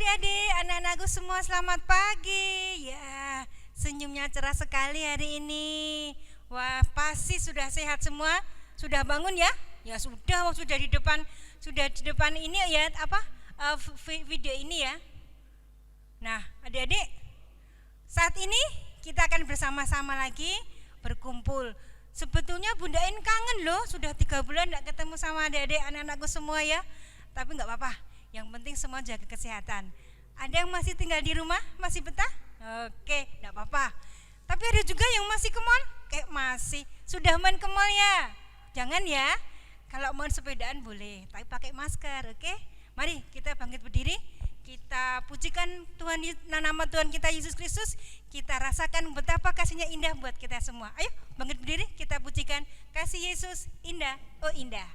adik-adik, anak-anakku semua selamat pagi. Ya, senyumnya cerah sekali hari ini. Wah, pasti sudah sehat semua. Sudah bangun ya? Ya sudah di depan ini ya video ini ya. Nah, adik-adik, saat ini kita akan bersama-sama lagi berkumpul. Sebetulnya Bunda In kangen loh, sudah 3 bulan tidak ketemu sama adik-adik anak-anakku semua ya. Tapi nggak apa-apa, yang penting semua jaga kesehatan. Ada yang masih tinggal di rumah, masih betah? Oke, nggak apa-apa. Tapi ada juga yang masih ke mall, masih sudah main ke mall ya. Jangan ya, kalau mau sepedaan boleh, tapi pakai masker, oke? Mari kita bangkit berdiri. Kita pujikan Tuhan, nama Tuhan kita Yesus Kristus. Kita rasakan betapa kasihnya indah buat kita semua. Ayo bangkit berdiri, kita pujikan kasih Yesus indah, oh indah.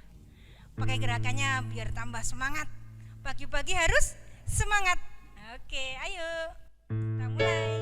Pakai gerakannya biar tambah semangat. Pagi-pagi harus semangat. Oke, ayo kita mulai.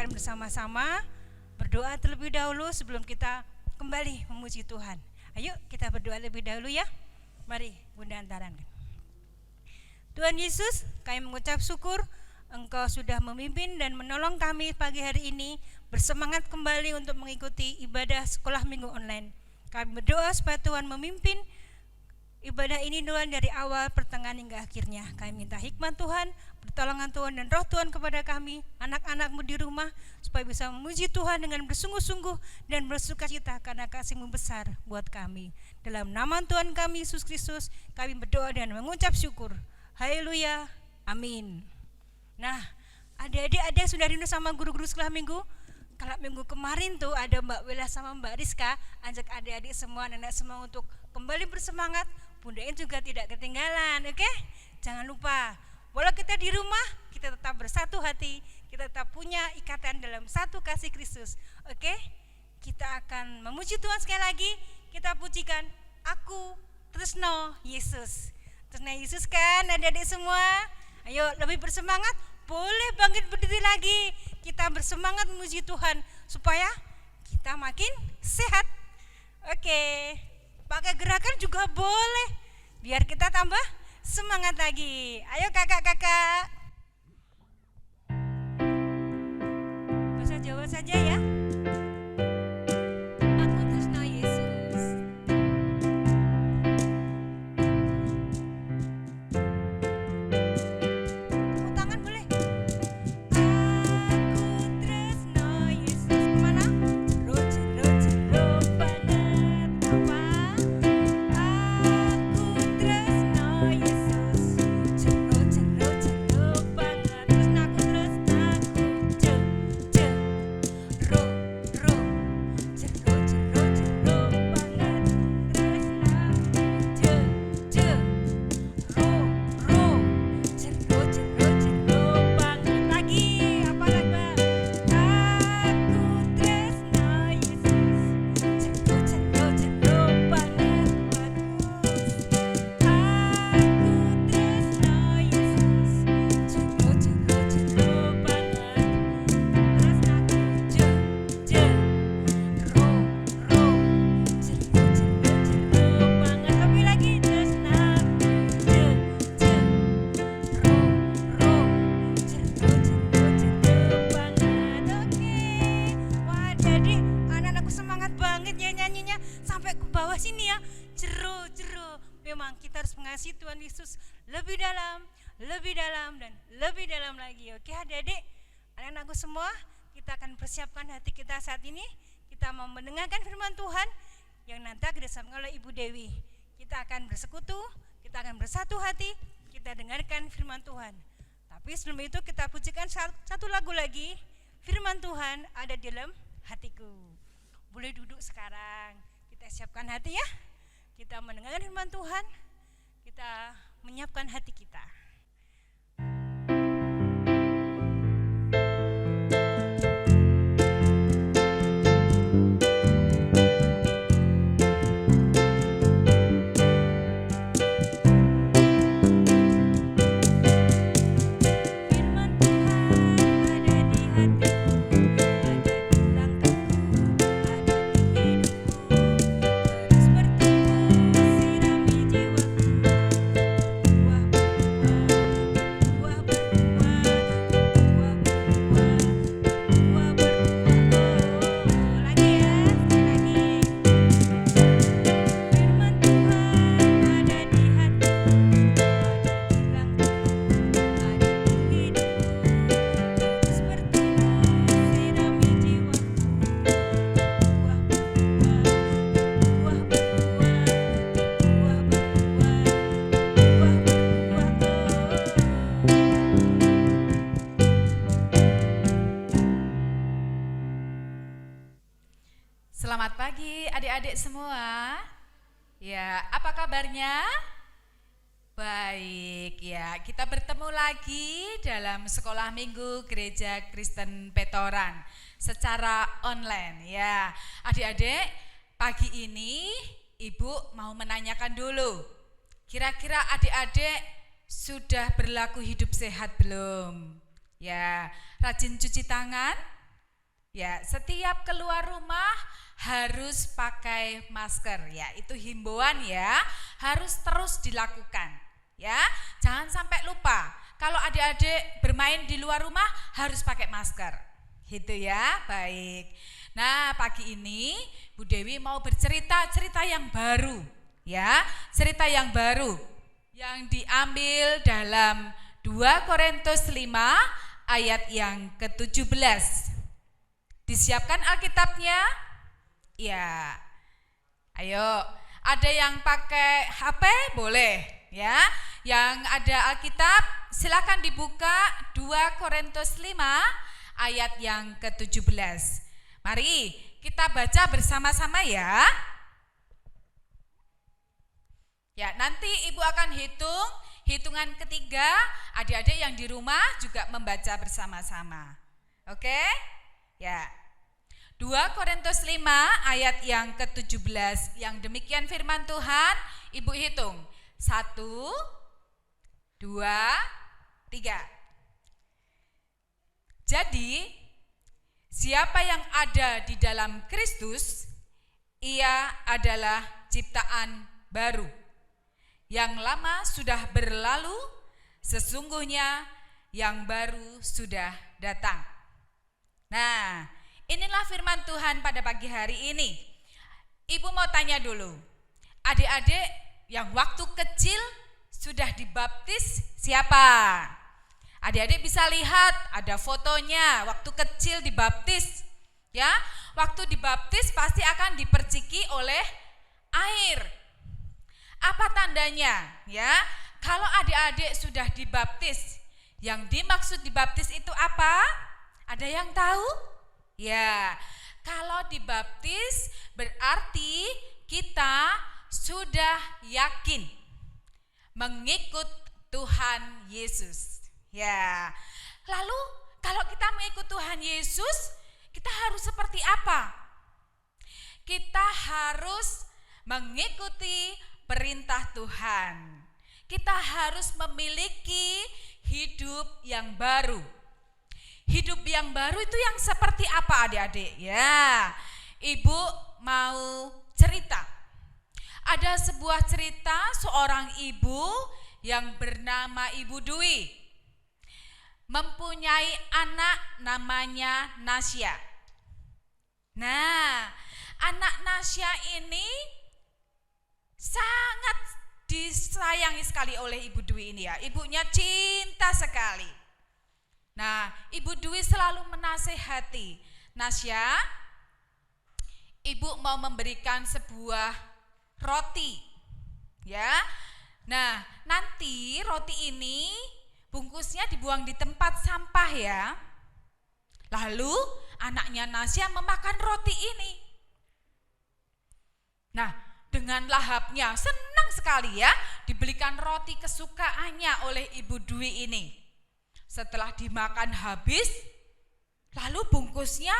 Bersama-sama berdoa terlebih dahulu sebelum kita kembali memuji Tuhan. Ayo kita berdoa lebih dahulu ya. Mari Bunda antarkan. Tuhan Yesus, kami mengucap syukur Engkau sudah memimpin dan menolong kami pagi hari ini bersemangat kembali untuk mengikuti ibadah sekolah minggu online. Kami berdoa supaya Tuhan memimpin ibadah ini Tuhan dari awal, pertengahan hingga akhirnya. Kami minta hikmat Tuhan, pertolongan Tuhan dan roh Tuhan kepada kami, anak-anakmu di rumah, supaya bisa memuji Tuhan dengan bersungguh-sungguh dan bersukacita karena kasih-Mu besar buat kami. Dalam nama Tuhan kami Yesus Kristus, kami berdoa dan mengucap syukur. Haleluya, amin. Nah, adik-adik ada yang sudah rindu sama guru-guru sekolah minggu? Kalau minggu kemarin tuh ada Mbak Wela sama Mbak Rizka ajak adik-adik semua, nenek semua untuk kembali bersemangat. Bunda In juga tidak ketinggalan, oke? Jangan lupa, walau kita di rumah, kita tetap bersatu hati, kita tetap punya ikatan dalam satu kasih Kristus, oke? Kita akan memuji Tuhan sekali lagi, kita pujikan Aku Tresno Yesus. Tresno Yesus kan adik-adik semua? Ayo lebih bersemangat, boleh bangkit berdiri lagi. Kita bersemangat memuji Tuhan supaya kita makin sehat. Oke, pakai gerakan juga boleh biar kita tambah semangat lagi. Ayo kakak-kakak, bahasa Jawa saja ya. Aku Tresno Yesus. Tepuk tangan boleh. Aku Tresno Yesus. Kemana? Jero banget. Apa? Aku Tresno Yesus. Jero banget. Terus naku je ro jero banget. Terus naku je ro jero banget. Lagi apa lagi? Aku Tresno Yesus. Jero banget. Bagus. Aku Tresno Yesus. memuji Tuhan Yesus lebih dalam, dan lebih dalam lagi. Oke adik-adik, anak-anakku semua, kita akan persiapkan hati kita saat ini. Kita mau mendengarkan firman Tuhan yang nanti akan disampaikan oleh Ibu Dewi. Kita akan bersekutu, kita akan bersatu hati, kita dengarkan firman Tuhan. Tapi sebelum itu kita pujikan satu lagu lagi. Firman Tuhan ada di dalam hatiku. Boleh duduk sekarang. Kita siapkan hati ya. Kita mendengarkan firman Tuhan. Kita menyiapkan hati kita. Selamat pagi adik-adik semua. Ya, apa kabarnya? Baik ya, kita bertemu lagi dalam sekolah minggu Gereja Kristen Petoran secara online ya. Adik-adik, pagi ini Ibu mau menanyakan dulu. Kira-kira adik-adik sudah berlaku hidup sehat belum? Ya, rajin cuci tangan? Ya, setiap keluar rumah harus pakai masker ya, itu himbauan ya, harus terus dilakukan ya, jangan sampai lupa. Kalau adik-adik bermain di luar rumah harus pakai masker, gitu ya. Baik. Nah, pagi ini Bu Dewi mau cerita yang baru ya, cerita yang baru yang diambil dalam 2 Korintus 5 ayat yang ke-17. Disiapkan Alkitabnya? Ya, ayo, ada yang pakai HP boleh ya. Yang ada Alkitab silakan dibuka 2 Korintus 5 ayat yang ke-17. Mari kita baca bersama-sama ya. Ya, nanti Ibu akan hitungan ketiga, adik-adik yang di rumah juga membaca bersama-sama. Oke? Ya. 2 Korintus 5 ayat yang ke-17, yang demikian firman Tuhan, Ibu hitung. 1, 2, 3. Jadi, siapa yang ada di dalam Kristus, ia adalah ciptaan baru. Yang lama sudah berlalu, sesungguhnya yang baru sudah datang. Nah, inilah firman Tuhan pada pagi hari ini. Ibu mau tanya dulu, adik-adik yang waktu kecil sudah dibaptis siapa? Adik-adik bisa lihat ada fotonya waktu kecil dibaptis. Ya, waktu dibaptis pasti akan diperciki oleh air. Apa tandanya? Ya, kalau adik-adik sudah dibaptis, yang dimaksud dibaptis itu apa? Ada yang tahu? Ya, kalau dibaptis berarti kita sudah yakin mengikut Tuhan Yesus. Ya, lalu kalau kita mengikut Tuhan Yesus, kita harus seperti apa? Kita harus mengikuti perintah Tuhan. Kita harus memiliki hidup yang baru. Hidup yang baru itu yang seperti apa adik-adik? Ya, Ibu mau cerita. Ada sebuah cerita seorang ibu yang bernama Ibu Dwi. Mempunyai anak namanya Nasya. Nah, anak Nasya ini sangat disayangi sekali oleh Ibu Dwi ini ya. Ibunya cinta sekali. Nah, Ibu Dwi selalu menasehati, Nasya, Ibu mau memberikan sebuah roti. Ya. Nah, nanti roti ini bungkusnya dibuang di tempat sampah ya. Lalu anaknya Nasya memakan roti ini. Nah, dengan lahapnya senang sekali ya dibelikan roti kesukaannya oleh Ibu Dwi ini. Setelah dimakan habis, lalu bungkusnya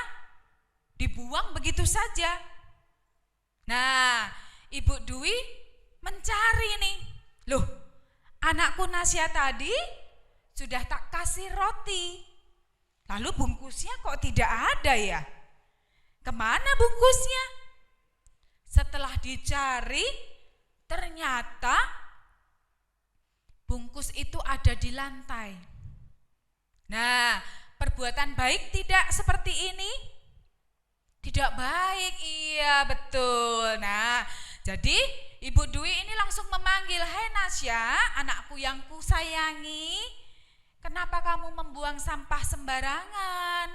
dibuang begitu saja. Nah, Ibu Dwi mencari nih. Loh, anakku Nasya tadi sudah tak kasih roti. Lalu bungkusnya kok tidak ada ya? Kemana bungkusnya? Setelah dicari, ternyata bungkus itu ada di lantai. Nah, perbuatan baik tidak seperti ini? Tidak baik, iya betul. Nah, jadi Ibu Dwi ini langsung memanggil, "Hai Nasya, anakku yang kusayangi, kenapa kamu membuang sampah sembarangan?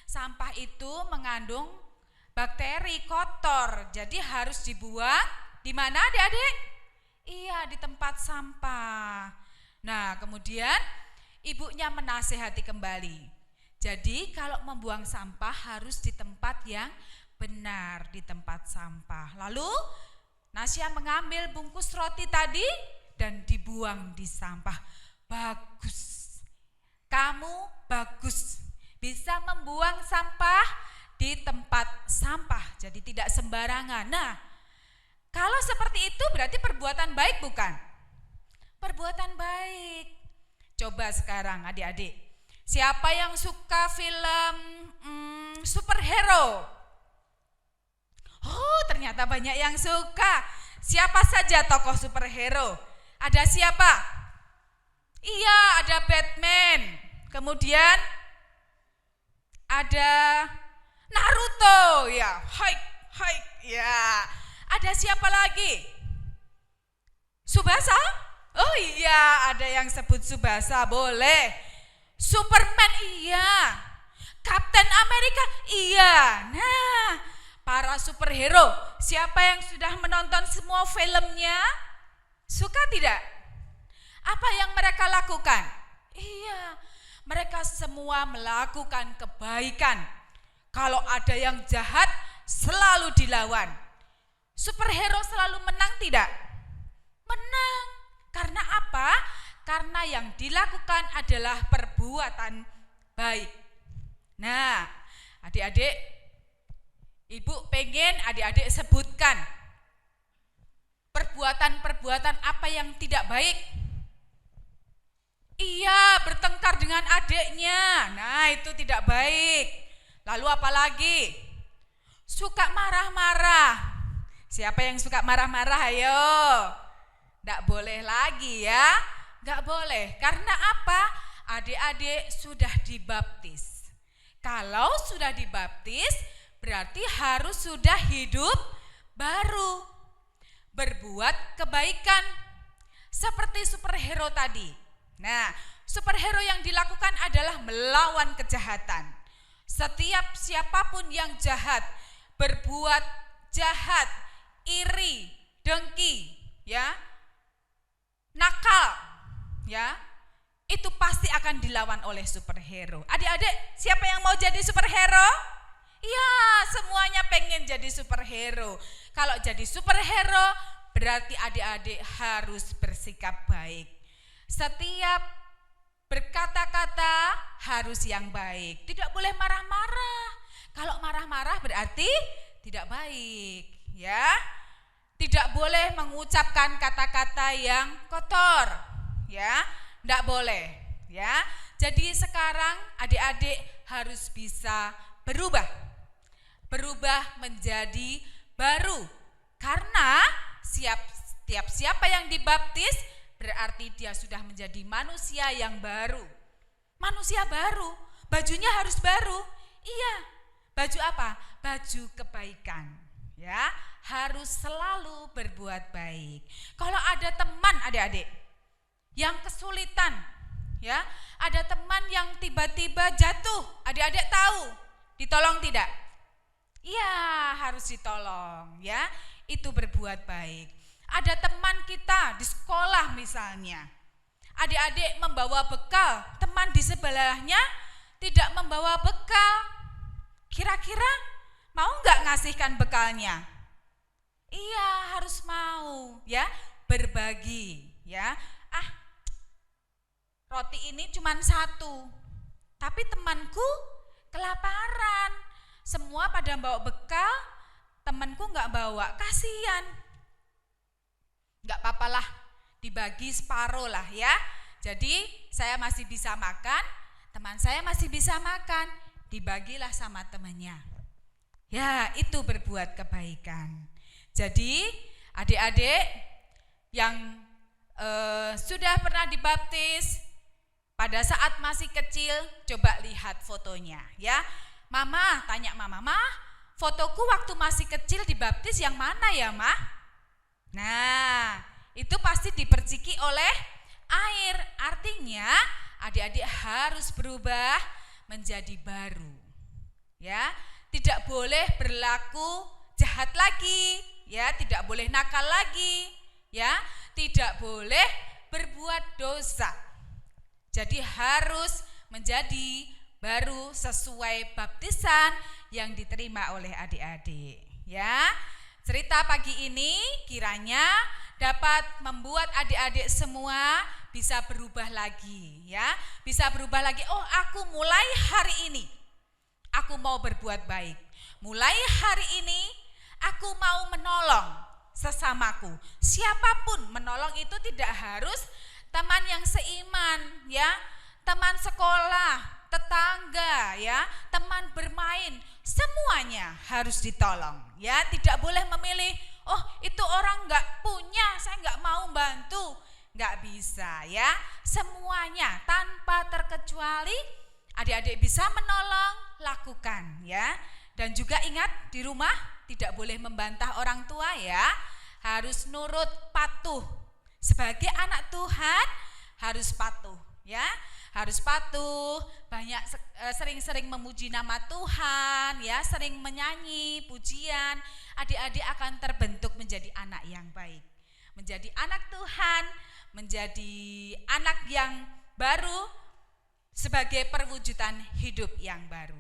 Sampah itu mengandung bakteri kotor, jadi harus dibuang di mana adik-adik? Iya, di tempat sampah." Nah, kemudian ibunya menasehati kembali. Jadi kalau membuang sampah harus di tempat yang benar, di tempat sampah. Lalu Nasya mengambil bungkus roti tadi dan dibuang di sampah. Bagus, kamu bagus, bisa membuang sampah di tempat sampah, jadi tidak sembarangan. Nah, kalau seperti itu berarti perbuatan baik bukan? Perbuatan baik. Coba sekarang adik-adik, siapa yang suka film superhero? Oh, ternyata banyak yang suka. Siapa saja tokoh superhero? Ada siapa? Iya, ada Batman. Kemudian ada Naruto, ya. Hai, ya. Ada siapa lagi? Tsubasa? Oh iya, ada yang sebut Tsubasa, boleh. Superman, iya. Captain America, iya. Nah, para superhero, siapa yang sudah menonton semua filmnya? Suka tidak? Apa yang mereka lakukan? Iya, mereka semua melakukan kebaikan. Kalau ada yang jahat, selalu dilawan. Superhero selalu menang tidak? Menang. Karena apa? Karena yang dilakukan adalah perbuatan baik. Nah, adik-adik, Ibu pengen adik-adik sebutkan perbuatan-perbuatan apa yang tidak baik. Iya, bertengkar dengan adiknya. Nah, itu tidak baik. Lalu apa lagi? Suka marah-marah. Siapa yang suka marah-marah? Ayo. Tidak boleh lagi ya. Tidak boleh. Karena apa? Adik-adik sudah dibaptis. Kalau sudah dibaptis, berarti harus sudah hidup baru. Berbuat kebaikan. Seperti superhero tadi. Nah, superhero yang dilakukan adalah melawan kejahatan. Setiap siapapun yang jahat, berbuat jahat, iri, dengki, ya, nakal, ya, itu pasti akan dilawan oleh superhero. Adik-adik, siapa yang mau jadi superhero? Ya, semuanya pengen jadi superhero. Kalau jadi superhero, berarti adik-adik harus bersikap baik. Setiap berkata-kata harus yang baik. Tidak boleh marah-marah. Kalau marah-marah berarti tidak baik, ya. Tidak boleh mengucapkan kata-kata yang kotor, ya. Tidak boleh, ya. Jadi sekarang adik-adik harus bisa berubah. Berubah menjadi baru. Karena setiap siapa yang dibaptis berarti dia sudah menjadi manusia yang baru. Manusia baru, bajunya harus baru. Iya, baju apa? Baju kebaikan. ya, harus selalu berbuat baik. Kalau ada teman adik-adik yang kesulitan, ya, ada teman yang tiba-tiba jatuh, adik-adik tahu, ditolong tidak? Iya, harus ditolong, ya. Itu berbuat baik. Ada teman kita di sekolah misalnya, adik-adik membawa bekal, teman di sebelahnya tidak membawa bekal, kira-kira mau nggak ngasihkan bekalnya? Iya, harus mau, ya, berbagi, ya. Roti ini cuma satu, tapi temanku kelaparan, semua pada bawa bekal, temanku nggak bawa, kasihan. Nggak apa-apalah, dibagi separuh lah ya. Jadi saya masih bisa makan, teman saya masih bisa makan, dibagilah sama temannya. Ya, itu berbuat kebaikan. Jadi adik-adik yang sudah pernah dibaptis, pada saat masih kecil, coba lihat fotonya ya. Mama, tanya mama, "Ma, fotoku waktu masih kecil dibaptis yang mana ya, Ma?" Nah, itu pasti diperciki oleh air. Artinya adik-adik harus berubah menjadi baru. Ya, tidak boleh berlaku jahat lagi, ya, tidak boleh nakal lagi, ya, tidak boleh berbuat dosa. Jadi harus menjadi baru sesuai baptisan yang diterima oleh adik-adik, ya. Cerita pagi ini kiranya dapat membuat adik-adik semua bisa berubah lagi, ya. Bisa berubah lagi. Oh, aku mulai hari ini aku mau berbuat baik. Mulai hari ini aku mau menolong sesamaku. Siapapun, menolong itu tidak harus teman yang seiman, ya, teman sekolah, tetangga, ya, teman bermain, semuanya harus ditolong, ya. Tidak boleh memilih, oh itu orang nggak punya, saya nggak mau bantu, nggak bisa, ya. Semuanya tanpa terkecuali adik-adik bisa menolong, lakukan, ya. Dan juga ingat di rumah tidak boleh membantah orang tua, ya. Harus nurut, patuh. Sebagai anak Tuhan harus patuh, ya. Harus patuh, banyak sering-sering memuji nama Tuhan, ya, sering menyanyi pujian. Adik-adik akan terbentuk menjadi anak yang baik, menjadi anak Tuhan, menjadi anak yang baru sebagai perwujudan hidup yang baru.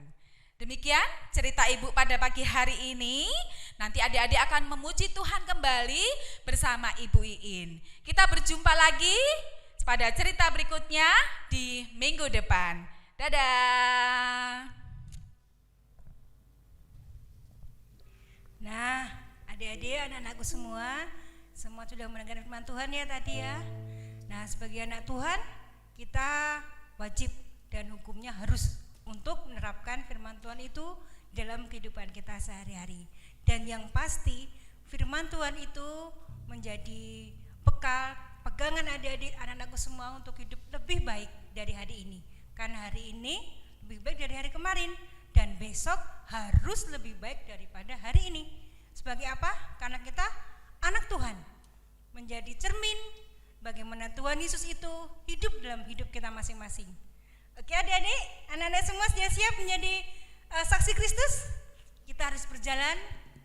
Demikian cerita Ibu pada pagi hari ini. Nanti adik-adik akan memuji Tuhan kembali bersama Ibu Iin. Kita berjumpa lagi pada cerita berikutnya di minggu depan. Dadah. Nah, adik-adik, anak-anakku semua sudah mendengar firman Tuhan ya tadi ya. Nah, sebagai anak Tuhan, kita wajib dan hukumnya harus untuk menerapkan firman Tuhan itu dalam kehidupan kita sehari-hari. Dan yang pasti firman Tuhan itu menjadi bekal pegangan adik-adik anak-anakku semua untuk hidup lebih baik dari hari ini. Karena hari ini lebih baik dari hari kemarin, dan besok harus lebih baik daripada hari ini. Sebagai apa? Karena kita anak Tuhan, menjadi cermin bagaimana Tuhan Yesus itu hidup dalam hidup kita masing-masing. Oke adik-adik, anak-anak semua sudah siap menjadi saksi Kristus? Kita harus berjalan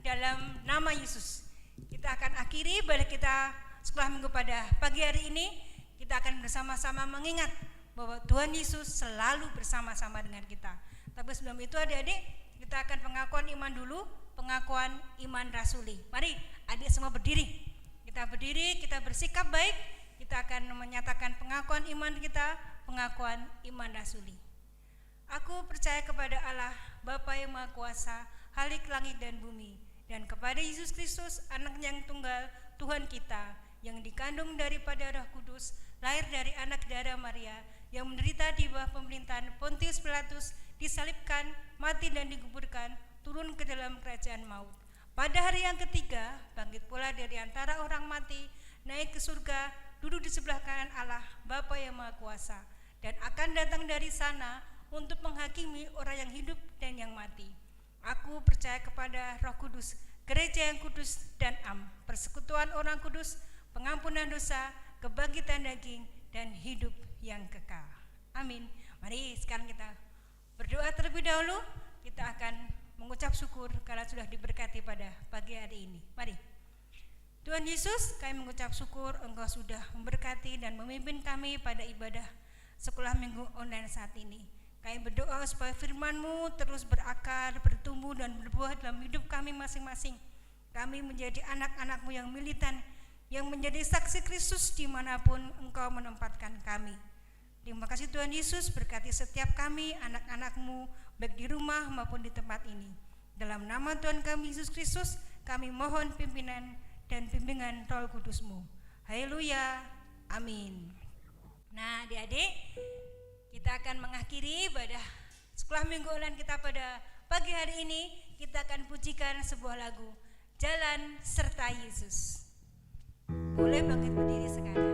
dalam nama Yesus. Kita akan akhiri balik kita sekolah minggu pada pagi hari ini. Kita akan bersama-sama mengingat bahwa Tuhan Yesus selalu bersama-sama dengan kita. Tapi sebelum itu adik-adik, kita akan pengakuan iman dulu, pengakuan iman rasuli. Mari adik semua berdiri. Kita berdiri, kita bersikap baik. Kita akan menyatakan pengakuan iman kita, pengakuan iman rasuli. Aku percaya kepada Allah, Bapa yang Maha Kuasa, Khalik langit dan bumi, dan kepada Yesus Kristus, Anak yang tunggal, Tuhan kita, yang dikandung daripada Roh Kudus, lahir dari anak darah Maria, yang menderita di bawah pemerintahan Pontius Pilatus, disalibkan, mati dan dikuburkan, turun ke dalam kerajaan maut. Pada hari yang ketiga, bangkit pula dari antara orang mati, naik ke surga, duduk di sebelah kanan Allah, Bapa yang Maha Kuasa, dan akan datang dari sana untuk menghakimi orang yang hidup dan yang mati. Aku percaya kepada Roh Kudus, gereja yang kudus dan am, persekutuan orang kudus, pengampunan dosa, kebangkitan daging, dan hidup yang kekal. Amin. Mari sekarang kita berdoa terlebih dahulu. Kita akan mengucap syukur karena sudah diberkati pada pagi hari ini. Mari. Tuhan Yesus, kami mengucap syukur Engkau sudah memberkati dan memimpin kami pada ibadah sekolah minggu online saat ini. Kami berdoa supaya firman-Mu terus berakar, bertumbuh dan berbuah dalam hidup kami masing-masing. Kami menjadi anak-anak-Mu yang militan, yang menjadi saksi Kristus dimanapun Engkau menempatkan kami. Terima kasih Tuhan Yesus, berkati setiap kami, anak-anak-Mu, baik di rumah maupun di tempat ini. Dalam nama Tuhan kami Yesus Kristus, kami mohon pimpinan dan bimbingan Roh Kudus-Mu. Haleluya, amin. Nah, adik-adik, kita akan mengakhiri ibadah sekolah minggu online kita pada pagi hari ini. Kita akan pujikan sebuah lagu, Jalan Serta Yesus. Boleh bangkit berdiri sekarang.